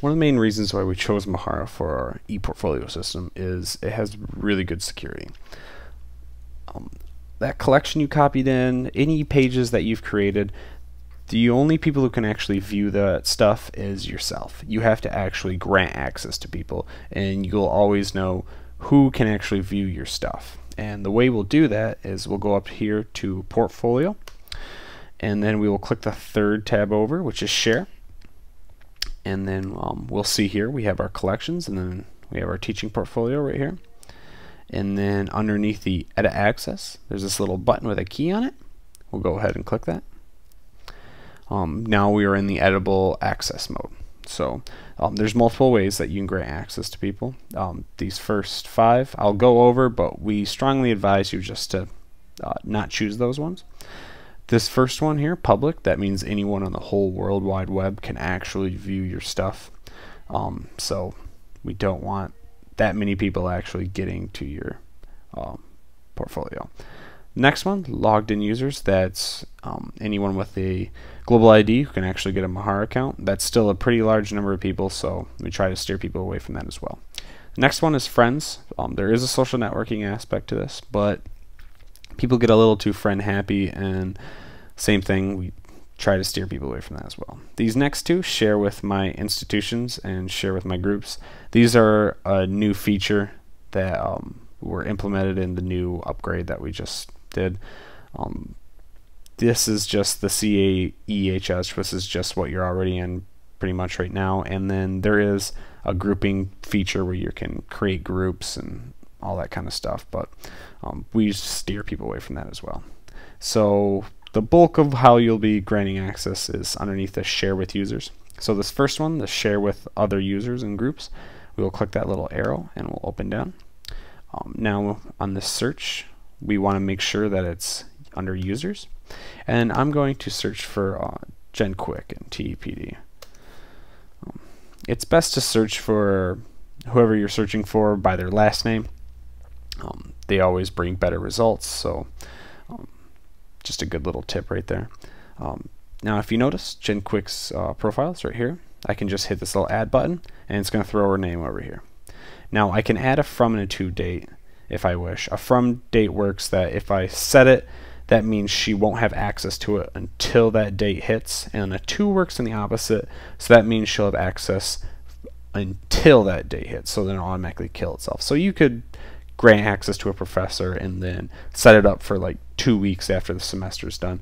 One of the main reasons why we chose Mahara for our e-portfolio system is it has really good security. That collection you copied in, any pages that you've created, the only people who can actually view that stuff is yourself. You have to actually grant access to people, and you'll always know who can actually view your stuff. And the way we'll do that is we'll go up here to Portfolio, and then we will click the third tab over, which is Share. And then we'll see here we have our collections, and then we have our teaching portfolio right here. And then underneath the Edit Access, there's this little button with a key on it. We'll go ahead and click that. Now we are in the editable access mode. So there's multiple ways that you can grant access to people. These first 5 I'll go over, but we strongly advise you just to not choose those ones. This first one here, public, that means anyone on the whole World Wide Web can actually view your stuff. So we don't want that many people actually getting to your portfolio. Next one, logged in users, that's anyone with a global ID who can actually get a Mahara account. That's still a pretty large number of people, so we try to steer people away from that as well. The next one is friends. There is a social networking aspect to this, but people get a little too friend happy, and same thing, we try to steer people away from that as well. These next two, share with my institutions and share with my groups. These are a new feature that were implemented in the new upgrade that we just did. This is just the CAEHS. This is just what you're already in pretty much right now, and then there is a grouping feature where you can create groups and all that kind of stuff, but we steer people away from that as well. So the bulk of how you'll be granting access is underneath the share with users. So this first one, the share with other users and groups, we will click that little arrow and we'll open down. Now on this search, we want to make sure that it's under users, and I'm going to search for GenQuick and TEPD. It's best to search for whoever you're searching for by their last name. They always bring better results, so just a good little tip right there. Now if you notice, GenQuick's profile is right here. I can just hit this little add button, and it's going to throw her name over here. Now I can add a from and a to date if I wish. A from date works that if I set it, that means she won't have access to it until that date hits, and a to works in the opposite, so that means she'll have access until that date hits, so then it'll automatically kill itself. So you could grant access to a professor and then set it up for like 2 weeks after the semester is done,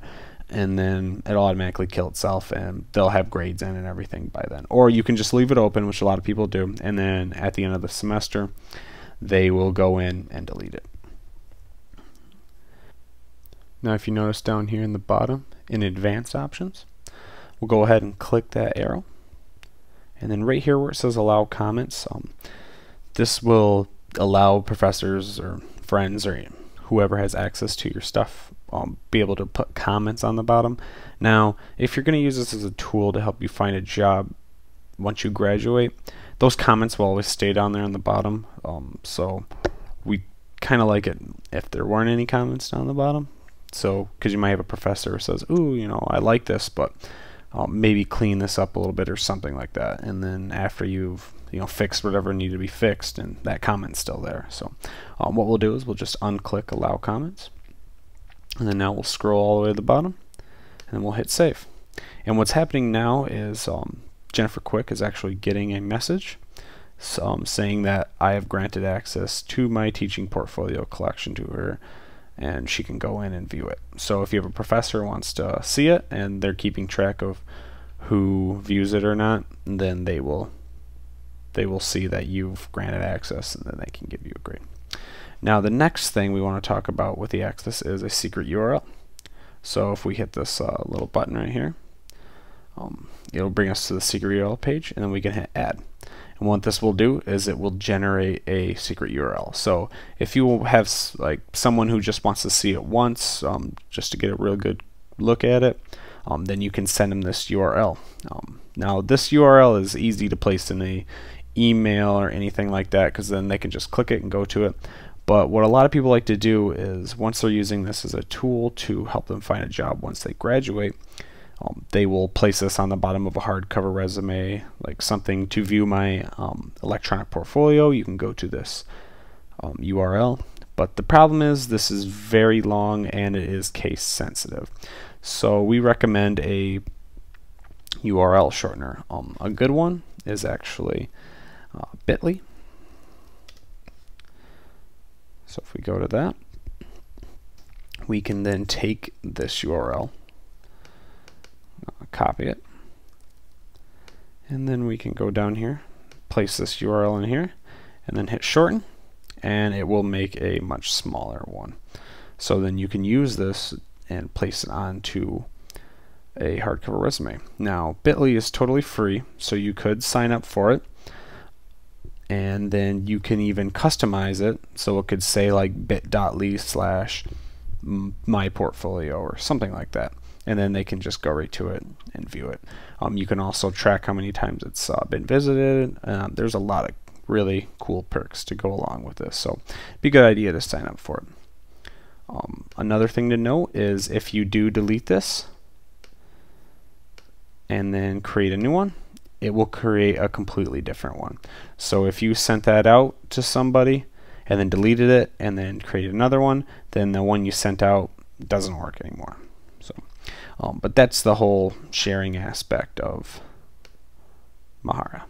and then it'll automatically kill itself and they'll have grades in and everything by then. Or you can just leave it open, which a lot of people do, and then at the end of the semester they will go in and delete it. Now if you notice down here in the bottom in advanced options, we'll go ahead and click that arrow, and then right here where it says allow comments, this will allow professors or friends or whoever has access to your stuff be able to put comments on the bottom. Now if you're going to use this as a tool to help you find a job once you graduate, those comments will always stay down there on the bottom, so we kind of like it if there weren't any comments down the bottom. So because you might have a professor who says, ooh, you know, I like this, but maybe clean this up a little bit or something like that, and then after you've fixed whatever needed to be fixed, and that comment's still there. So what we'll do is we'll just unclick allow comments, and then now we'll scroll all the way to the bottom, and then we'll hit save. And what's happening now is Jennifer Quick is actually getting a message saying that I have granted access to my teaching portfolio collection to her, and she can go in and view it. So if you have a professor who wants to see it and they're keeping track of who views it or not, then they will see that you've granted access, and then they can give you a grade. Now the next thing we want to talk about with the access is a secret URL. So if we hit this little button right here, it'll bring us to the secret URL page, and then we can hit add. And what this will do is it will generate a secret URL. So if you have like someone who just wants to see it once, just to get a real good look at it, then you can send them this URL. Now this URL is easy to place in a email or anything like that, because then they can just click it and go to it. But what a lot of people like to do is, once they're using this as a tool to help them find a job once they graduate, They will place this on the bottom of a hardcover resume, like something to view my electronic portfolio. You can go to this URL, but the problem is this is very long and it is case sensitive. So we recommend a URL shortener. A good one is actually bit.ly. So if we go to that, we can then take this URL, copy it, and then we can go down here, place this URL in here, and then hit shorten, and it will make a much smaller one. So then you can use this and place it onto a hardcover resume. Now, bit.ly is totally free, so you could sign up for it, and then you can even customize it, so it could say like bit.ly/my portfolio or something like that, and then they can just go right to it and view it. You can also track how many times it's been visited. There's a lot of really cool perks to go along with this, so it'd be a good idea to sign up for it. Another thing to note is if you do delete this and then create a new one, it will create a completely different one. So if you sent that out to somebody and then deleted it and then created another one, then the one you sent out doesn't work anymore. So, but that's the whole sharing aspect of Mahara.